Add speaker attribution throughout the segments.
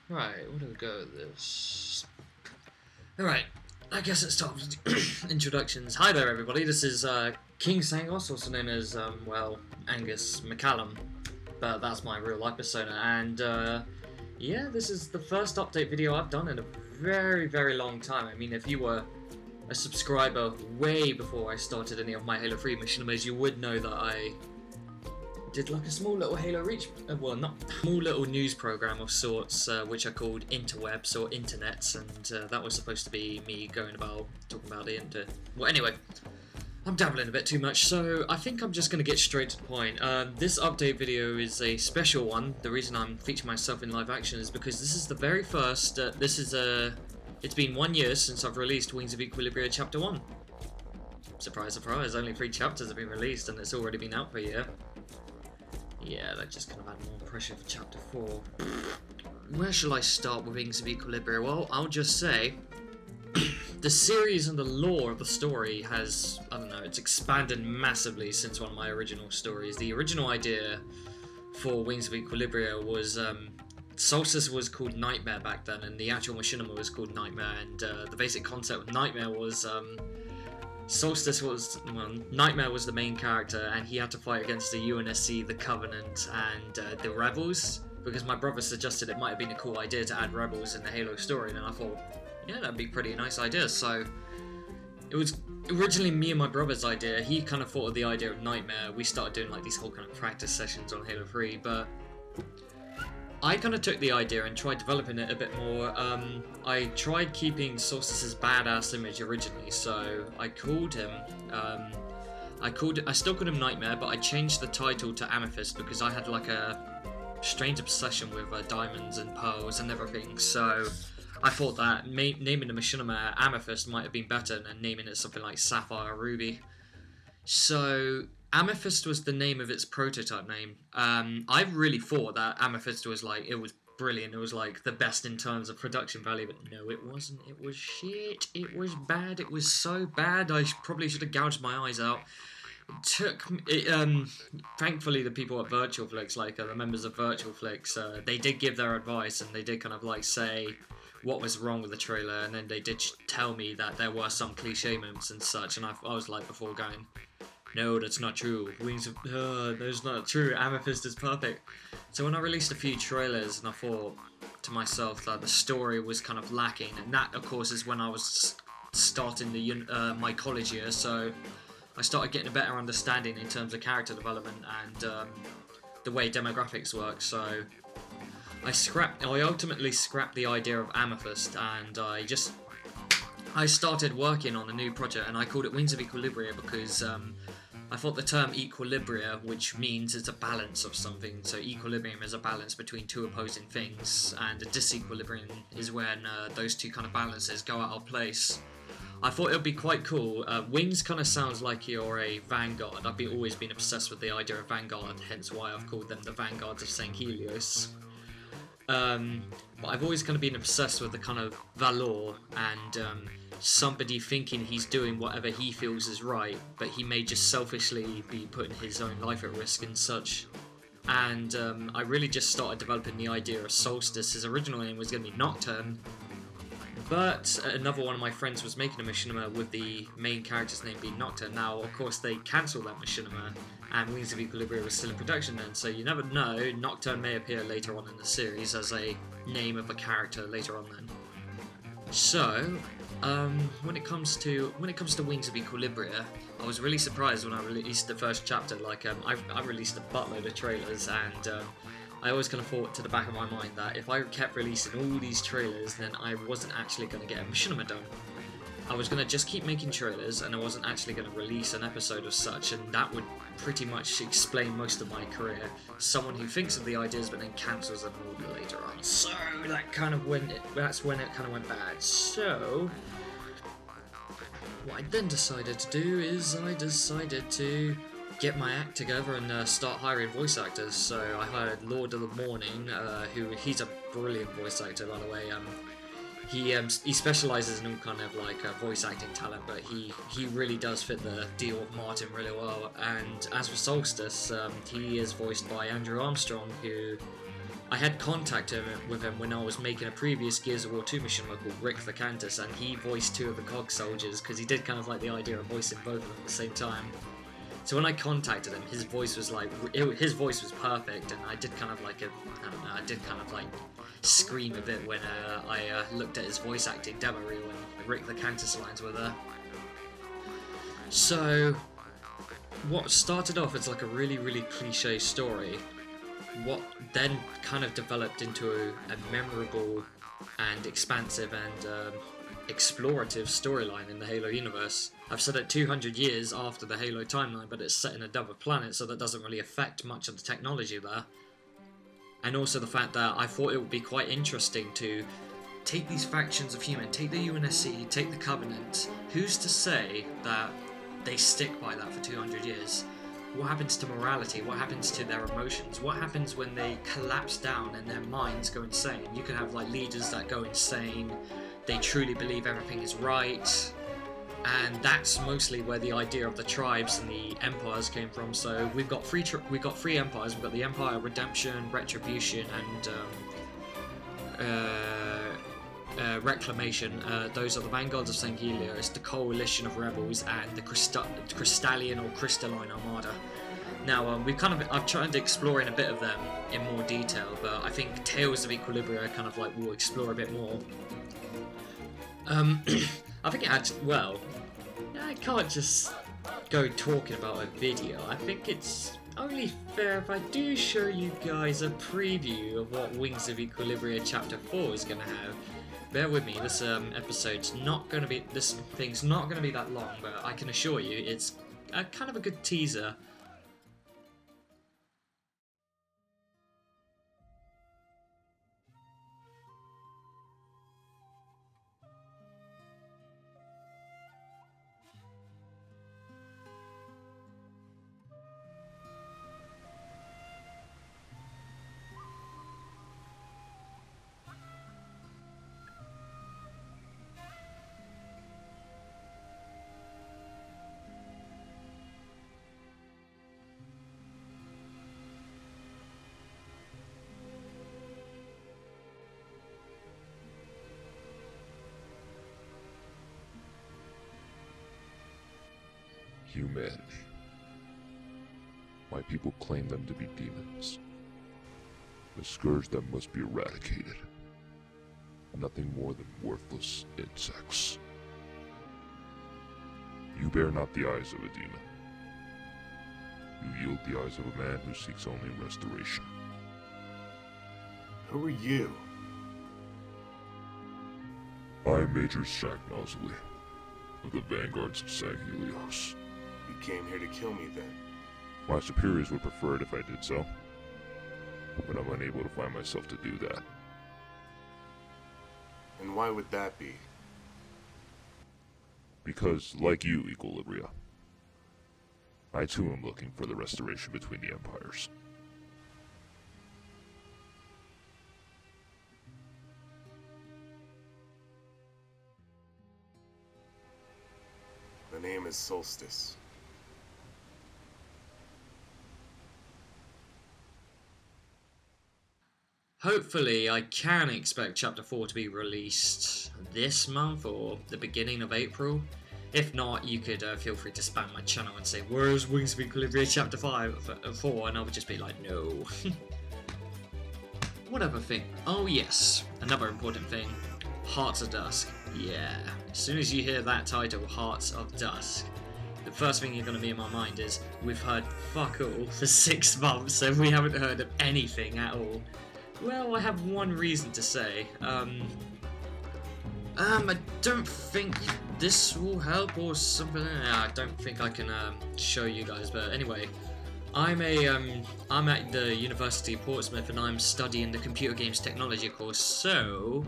Speaker 1: Right, where do we go with this? Alright, I guess it starts with introductions. Hi there, everybody. This is King Sangos, also known as, Angus McCallum. But that's my real life persona. And, yeah, this is the first update video I've done in a very, very long time. I mean, if you were a subscriber way before I started any of my Halo 3 Machinimas, you would know that I did like a small little Halo Reach, small little news program of sorts, which are called interwebs or internets, and that was supposed to be me going about, talking about the well, anyway, I'm dabbling a bit too much, so I think I'm just going to get straight to the point. This update video is a special one. The reason I'm featuring myself in live action is because this is the very first, it's been 1 year since I've released Wings of Equilibria Chapter 1. Surprise, surprise, only 3 chapters have been released and it's already been out for a year. Yeah, that just kind of added more pressure for Chapter 4. Where shall I start with Wings of Equilibria? Well, I'll just say, the series and the lore of the story has, I don't know, it's expanded massively since one of my original stories. The original idea for Wings of Equilibria was, Solstice was called Nightmare back then, and the actual Machinima was called Nightmare, and the basic concept of Nightmare was, Nightmare was the main character, and he had to fight against the UNSC, the Covenant, and the Rebels, because my brother suggested it might have been a cool idea to add Rebels in the Halo story, and I thought, yeah, that'd be pretty nice idea. So it was originally me and my brother's idea. He kind of thought of the idea of Nightmare. We started doing like these whole kind of practice sessions on Halo 3, but I kind of took the idea and tried developing it a bit more. I tried keeping Solstice's badass image originally, so I called him, I still called him Nightmare, but I changed the title to Amethyst because I had like a strange obsession with diamonds and pearls and everything, so I thought that naming the Machinima Amethyst might have been better than naming it something like Sapphire Ruby. So Amethyst was the name of its prototype name. I really thought that Amethyst was like, it was brilliant, it was like the best in terms of production value, but no, it wasn't. It was shit, it was bad, it was so bad, I probably should have gouged my eyes out. Thankfully the people at Virtual Flicks, like the members of Virtual Flicks, they did give their advice, and they did kind of like say what was wrong with the trailer, and then they did tell me that there were some cliche moments and such, and I was like before going, no, that's not true. That's not true. Amethyst is perfect. So when I released a few trailers, and I thought to myself that the story was kind of lacking, and that, of course, is when I was starting my college year. So I started getting a better understanding in terms of character development and the way demographics work. So I ultimately scrapped the idea of Amethyst, and I started working on a new project, and I called it Wings of Equilibria because I thought the term equilibria, which means it's a balance of something, so equilibrium is a balance between two opposing things, and a disequilibrium is when those two kind of balances go out of place. I thought it would be quite cool. Wings kind of sounds like you're a vanguard. I've always been obsessed with the idea of vanguard, hence why I've called them the vanguards of St. Helios. But I've always kind of been obsessed with the kind of valor and somebody thinking he's doing whatever he feels is right, but he may just selfishly be putting his own life at risk and such. And I really just started developing the idea of Solstice. His original name was going to be Nocturne, but another one of my friends was making a Machinima with the main character's name being Nocturne. Now, of course, they cancelled that Machinima, and Wings of Equilibria was still in production then, so you never know, Nocturne may appear later on in the series as a name of a character later on then. So, when it comes to Wings of Equilibria, I was really surprised when I released the first chapter. Like, I released a buttload of trailers, and I always kind of thought to the back of my mind that if I kept releasing all these trailers, then I wasn't actually going to get a Machinima done. I was going to just keep making trailers, and I wasn't actually going to release an episode of such, and that would pretty much explain most of my career. Someone who thinks of the ideas but then cancels them all later on. So that's when it kind of went bad. So what I then decided to do is I decided to get my act together and start hiring voice actors. So I hired Lord of the Morning, he's a brilliant voice actor, by the way. He specialises in all kind of like voice acting talent, but he really does fit the deal of Martin really well. And as for Solstice, he is voiced by Andrew Armstrong, who I had contact with him when I was making a previous Gears of War 2 Machinima called Rick the Cantus, and he voiced 2 of the COG soldiers, because he did kind of like the idea of voicing both of them at the same time. So when I contacted him, his voice was perfect, and I did kind of like scream a bit when I looked at his voice acting demo reel and Rick the Cantus lines were there. So what started off as like a really, really cliche story, what then kind of developed into a memorable and expansive and explorative storyline in the Halo universe. I've said it 200 years after the Halo timeline, but it's set in a double planet, so that doesn't really affect much of the technology there. And also the fact that I thought it would be quite interesting to take these factions of human, take the UNSC, take the Covenant. Who's to say that they stick by that for 200 years? What happens to morality? What happens to their emotions? What happens when they collapse down and their minds go insane? You can have like leaders that go insane, they truly believe everything is right, and that's mostly where the idea of the tribes and the empires came from. So we've got three empires. We've got the Empire, Redemption, Retribution, and Reclamation. Those are the vanguards of St. Helios, the coalition of rebels, and the Crystalline or Crystalline Armada. Now, I've tried to explore in a bit of them in more detail, but I think Tales of Equilibria kind of like will explore a bit more. I think it actually, well, I can't just go talking about a video. I think it's only fair if I do show you guys a preview of what Wings of Equilibria Chapter 4 is going to have. Bear with me, this thing's not going to be that long, but I can assure you it's kind of a good teaser.
Speaker 2: Humanity. My people claim them to be demons. The scourge them must be eradicated. Nothing more than worthless insects. You bear not the eyes of a demon. You yield the eyes of a man who seeks only restoration.
Speaker 3: Who are you?
Speaker 2: I am Major Shagnozly, of the vanguards of Sangos.
Speaker 3: You came here to kill me then?
Speaker 2: My superiors would prefer it if I did so, but I'm unable to find myself to do that.
Speaker 3: And why would that be?
Speaker 2: Because, like you, Equilibria, I too am looking for the restoration between the empires.
Speaker 3: The name is Solstice.
Speaker 1: Hopefully, I can expect Chapter 4 to be released this month or the beginning of April. If not, you could feel free to spam my channel and say, "Where's Wings of Equilibria Chapter 4? And I would just be like, no. What other thing? Oh yes, another important thing. Hearts of Dusk. Yeah. As soon as you hear that title, Hearts of Dusk, the first thing you're going to be in my mind is, we've heard fuck all for 6 months and we haven't heard of anything at all. Well, I have one reason to say. I don't think this will help or something. I don't think I can show you guys, but anyway, I'm at the University of Portsmouth and I'm studying the computer games technology course, so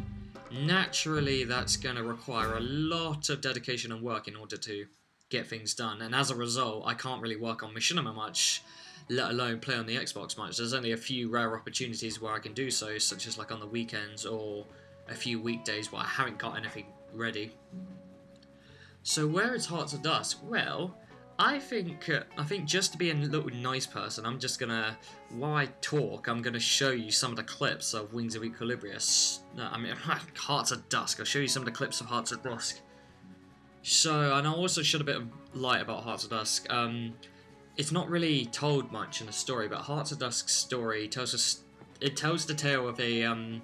Speaker 1: naturally that's going to require a lot of dedication and work in order to get things done, and as a result I can't really work on Machinima much, let alone play on the Xbox much. There's only a few rare opportunities where I can do so, such as like on the weekends or a few weekdays where I haven't got anything ready. So where is Hearts of Dusk? Well, I think just to be a little nice person, I'm just gonna, while I talk, I'm gonna show you some of the clips of Wings of Equilibria. Hearts of Dusk. I'll show you some of the clips of Hearts of Dusk. So, and I'll also shed a bit of light about Hearts of Dusk. It's not really told much in the story, but Hearts of Dusk's story tells us. It tells the tale of a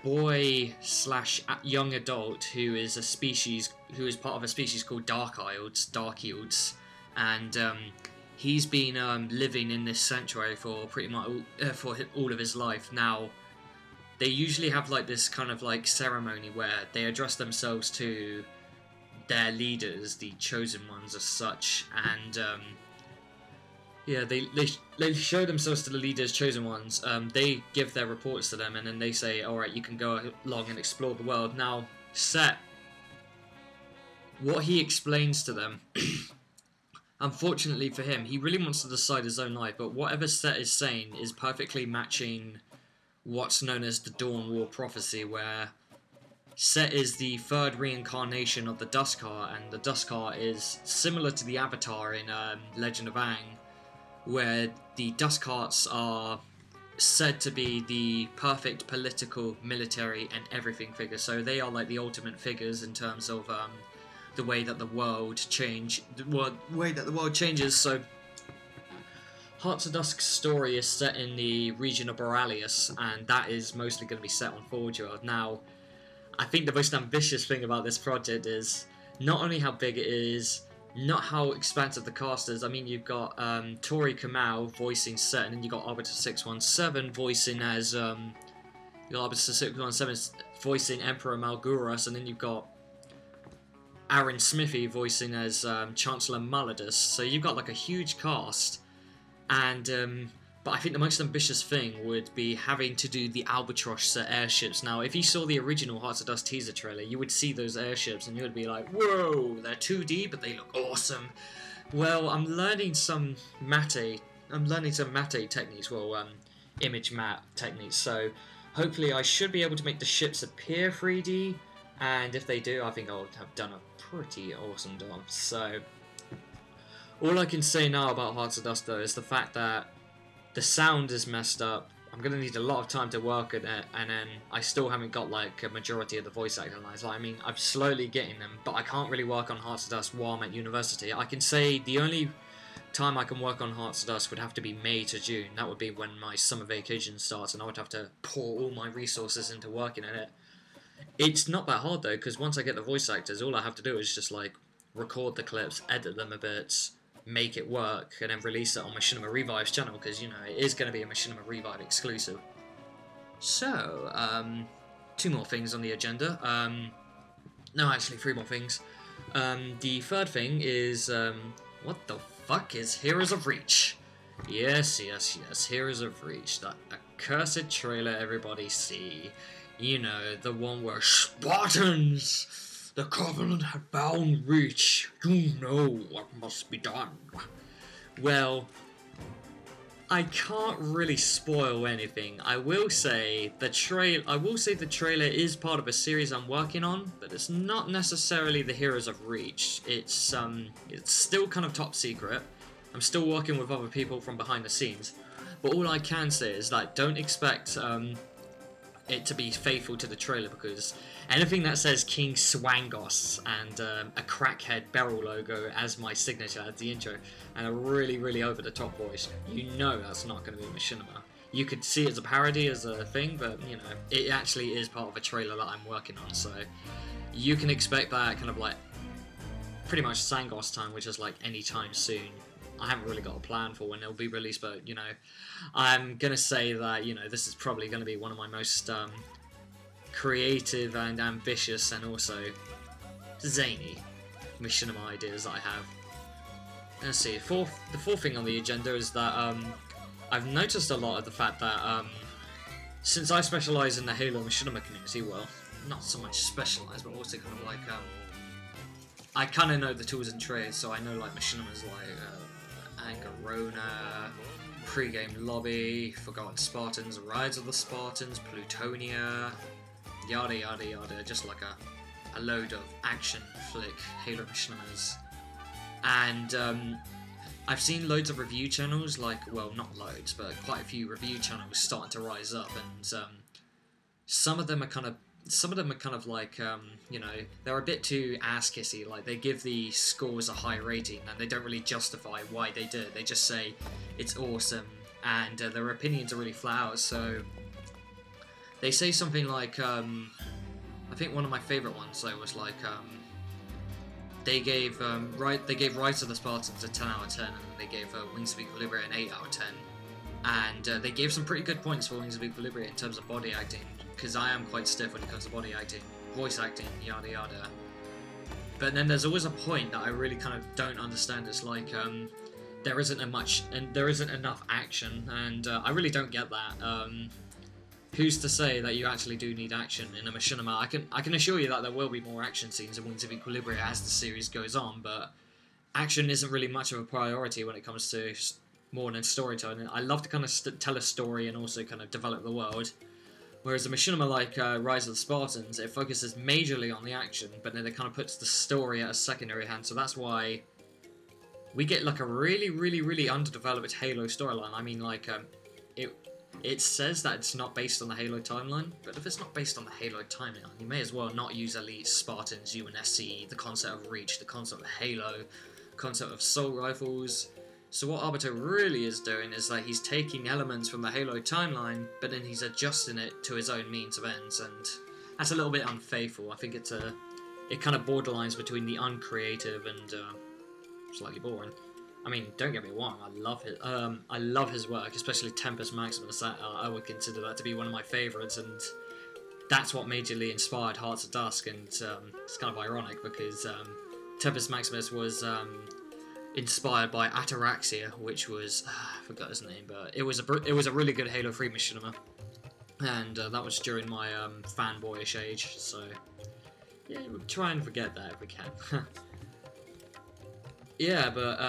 Speaker 1: boy / young adult who is part of a species called Dark Eilds, and he's been living in this sanctuary for pretty much for all of his life. Now, they usually have like this kind of like ceremony where they address themselves to their leaders, the chosen ones as such, and they show themselves to the leaders, chosen ones. They give their reports to them, and then they say, "All right, you can go along and explore the world." Now, Set, what he explains to them, unfortunately for him, he really wants to decide his own life. But whatever Set is saying is perfectly matching what's known as the Dawn War prophecy, where Set is the third reincarnation of the Duskar, and the Duskar is similar to the Avatar in Legend of Aang, where the Duskhearts are said to be the perfect political, military, and everything figures. So they are like the ultimate figures in terms of the way that the world changes. So Hearts of Dusk's story is set in the region of Boralius, and that is mostly going to be set on Forge World. Now, I think the most ambitious thing about this project is not only how big it is, not how expansive the cast is. I mean, you've got Tori Kamau voicing Set, and then you've got Arbiter 617 voicing as Arbiter 617 voicing Emperor Malguras, and then you've got Aaron Smithy voicing as Chancellor Maladus. So you've got like a huge cast, and but I think the most ambitious thing would be having to do the Albatross airships. Now, if you saw the original Hearts of Dusk teaser trailer, you would see those airships and you would be like, whoa, they're 2D, but they look awesome. Well, I'm learning some matte techniques, image matte techniques, so hopefully I should be able to make the ships appear 3D, and if they do, I think I'll have done a pretty awesome job. So, all I can say now about Hearts of Dusk, though, is the fact that the sound is messed up. I'm going to need a lot of time to work on it, and then I still haven't got like a majority of the voice acting lines. Like, I mean, I'm slowly getting them, but I can't really work on Hearts of Dusk while I'm at university. I can say the only time I can work on Hearts of Dusk would have to be May to June. That would be when my summer vacation starts, and I would have to pour all my resources into working on it. It's not that hard though, because once I get the voice actors, all I have to do is just like record the clips, edit them a bit, make it work, and then release it on Machinima Revive's channel, because, you know, it is going to be a Machinima Revive exclusive. So, 2 more things on the agenda. No, actually, 3 more things. The third thing is, what the fuck is Heroes of Reach? Yes, Heroes of Reach. That accursed trailer everybody see. You know, the one where Spartans! The Covenant have found Reach. You know what must be done. Well, I can't really spoil anything. I will say the trailer is part of a series I'm working on, but it's not necessarily the Heroes of Reach. It's still kind of top secret. I'm still working with other people from behind the scenes. But all I can say is that don't expect it to be faithful to the trailer, because anything that says King Swangos and a crackhead barrel logo as my signature as the intro, and a really, really over-the-top voice, you know that's not going to be Machinima. You could see it as a parody, as a thing, but, you know, it actually is part of a trailer that I'm working on, so you can expect that kind of like pretty much Sangos time, which is like any time soon. I haven't really got a plan for when it'll be released, but, you know, I'm going to say that, you know, this is probably going to be one of my most creative and ambitious and also zany Machinima ideas that I have. Let's see, the fourth thing on the agenda is that I've noticed a lot of the fact that since I specialise in the Halo Machinima community, well, not so much specialise, but also kind of like I kind of know the tools and trades, so I know like Machinimas like Angarona, Pre-Game Lobby, Forgotten Spartans, Rise of the Spartans, Plutonia, yada yada yada, just like a load of action flick Halo Machinimas. And I've seen loads of review channels, like, well, not loads, but quite a few review channels starting to rise up, and some of them are kind of like, you know, they're a bit too ass-kissy. Like, they give the scores a high rating, and they don't really justify why they do it. They just say it's awesome, and their opinions are really flat out. So they say something like, I think one of my favourite ones though was like, they gave Rise of the Spartans a 10 out of 10, and they gave Wings of Equilibria an 8 out of 10. And they gave some pretty good points for Wings of Equilibria in terms of body acting, because I am quite stiff when it comes to body acting, voice acting, yada yada. But then there's always a point that I really kind of don't understand. It's like, there isn't enough action, and I really don't get that. Who's to say that you actually do need action in a Machinima? I can assure you that there will be more action scenes in Wings of Equilibria as the series goes on, but action isn't really much of a priority when it comes to more than storytelling. I love to kind of tell a story and also kind of develop the world. Whereas a Machinima like Rise of the Spartans, it focuses majorly on the action, but then it kind of puts the story at a secondary hand. So that's why we get like a really, really, really underdeveloped Halo storyline. I mean, like, it says that it's not based on the Halo timeline, but if it's not based on the Halo timeline, you may as well not use Elite, Spartans, UNSC, the concept of Reach, the concept of Halo, concept of assault rifles. So what Arbiter really is doing is that he's taking elements from the Halo timeline, but then he's adjusting it to his own means of ends, and that's a little bit unfaithful. I think it kind of borderlines between the uncreative and slightly boring. I mean, don't get me wrong, I love his work, especially Tempest Maximus. I would consider that to be one of my favourites, and that's what majorly inspired Hearts of Dusk. And it's kind of ironic because Tempest Maximus was inspired by Ataraxia, which was I forgot his name, but it was a really good Halo 3 Machinima, and that was during my fanboyish age. So yeah, we'll try and forget that if we can. Yeah, but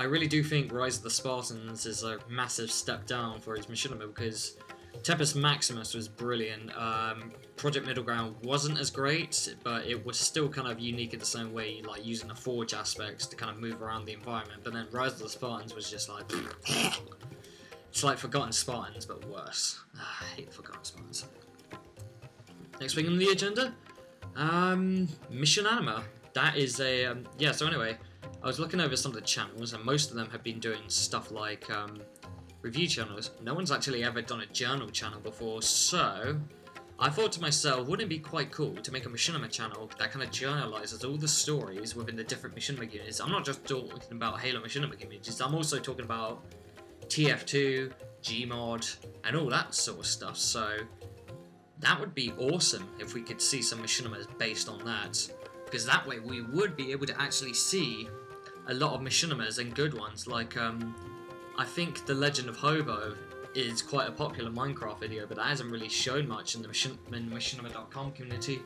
Speaker 1: I really do think Rise of the Spartans is a massive step down for its Machinima, because Tempest Maximus was brilliant. Project Middle Ground wasn't as great, but it was still kind of unique in the same way, like using the Forge aspects to kind of move around the environment. But then Rise of the Spartans was just like... it's like Forgotten Spartans, but worse. I hate Forgotten Spartans. Next thing on the agenda? MissionAnima. That is a... yeah, so anyway... I was looking over some of the channels, and most of them have been doing stuff like review channels. No one's actually ever done a journal channel before, so I thought to myself, wouldn't it be quite cool to make a Machinima channel that kind of journalizes all the stories within the different Machinima units? I'm not just talking about Halo Machinima units, I'm also talking about TF2, Gmod, and all that sort of stuff. So that would be awesome if we could see some Machinimas based on that, because that way we would be able to actually see a lot of Machinimas and good ones. Like, I think The Legend of Hobo is quite a popular Minecraft video, but that hasn't really shown much in the Machinima.com community.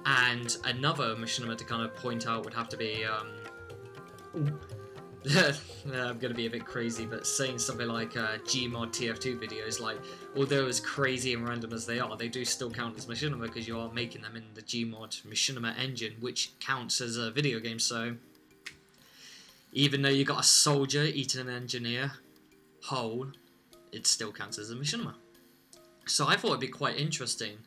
Speaker 1: And another Machinima to kind of point out would have to be, I'm gonna be a bit crazy, but saying something like Gmod TF2 videos, like, although as crazy and random as they are, they do still count as Machinima because you are making them in the Gmod Machinima engine, which counts as a video game. So even though you got a soldier eating an engineer whole, it still counts as a Machinima. So I thought it'd be quite interesting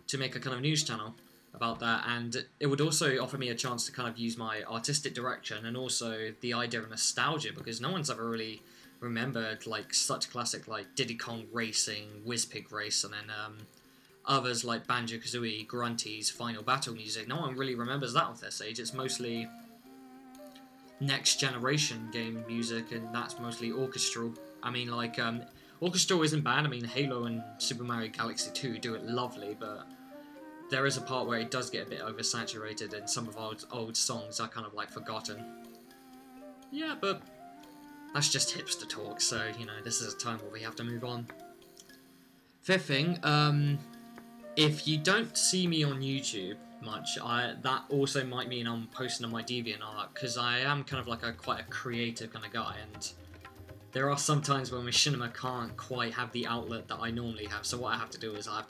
Speaker 1: to make a kind of news channel about that, and it would also offer me a chance to kind of use my artistic direction and also the idea of nostalgia, because no one's ever really remembered like such classic like Diddy Kong Racing, Whizpig Race, and then others like Banjo-Kazooie, Grunty's Final Battle music. No one really remembers that of their age. It's mostly next generation game music, and that's mostly orchestral. I mean, like, orchestral isn't bad. I mean, Halo and Super Mario Galaxy 2 do it lovely, but there is a part where it does get a bit oversaturated, and some of our old songs are kind of like forgotten. Yeah, but that's just hipster talk, so, you know, this is a time where we have to move on. Fifth thing, if you don't see me on YouTube much, that also might mean I'm posting on my DeviantArt, because I am kind of like quite a creative kind of guy, and there are some times when Machinima can't quite have the outlet that I normally have, so what I have to do is I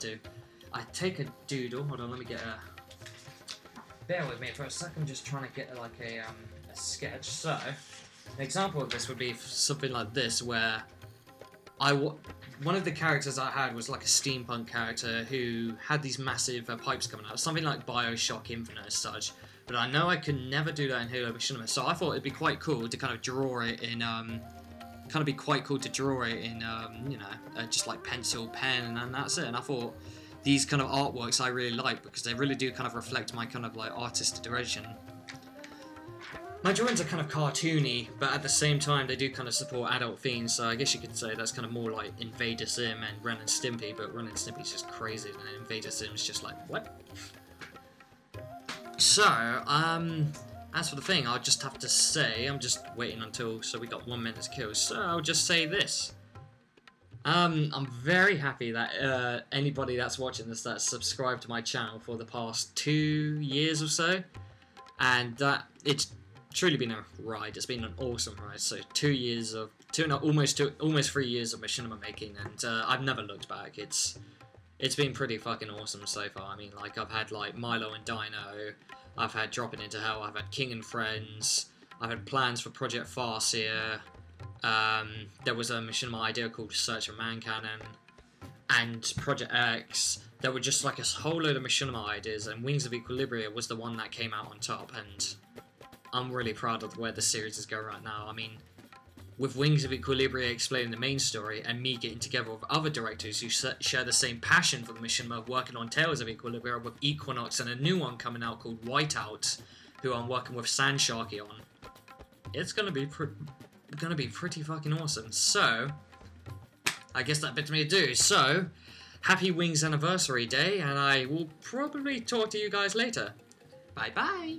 Speaker 1: take a doodle. Hold on, let me get a... Bear with me for a sec, I'm just trying to get like a a sketch. So, an example of this would be something like this, where one of the characters I had was like a steampunk character who had these massive pipes coming out, something like Bioshock Infinite as such. But I know I could never do that in Halo Machinima, so I thought it'd be quite cool to kind of draw it in, just like pencil, pen, and that's it. And I thought these kind of artworks I really like because they really do kind of reflect my kind of like artistic direction. My drawings are kind of cartoony, but at the same time they do kind of support adult themes, so I guess you could say that's kind of more like Invader Sim and Ren and Stimpy, but Ren and Stimpy's just crazy, and Invader Sim's just like, what? So, as for the thing, I'll just have to say, I'm just waiting until, so we got 1 minute to kill, so I'll just say this. I'm very happy that anybody that's watching this that's subscribed to my channel for the past 2 years or so, and that it's truly been a ride. It's been an awesome ride. So almost 3 years of machinima making, and I've never looked back. It's been pretty fucking awesome so far. I mean, like, I've had like Milo and Dino, I've had Dropping Into Hell, I've had King and Friends, I've had plans for Project Farseer. There was a machinima idea called Search for Man Cannon, and Project X. There were just like a whole load of machinima ideas, and Wings of Equilibria was the one that came out on top, and I'm really proud of where the series is going right now. I mean, with Wings of Equilibria explaining the main story, and me getting together with other directors who share the same passion for the machinima, working on Tales of Equilibria with Equinox and a new one coming out called Whiteout, who I'm working with Sand Sharky on. It's gonna be pretty fucking awesome. So, I guess that bit me to do. So, happy Wings Anniversary Day, and I will probably talk to you guys later. Bye bye.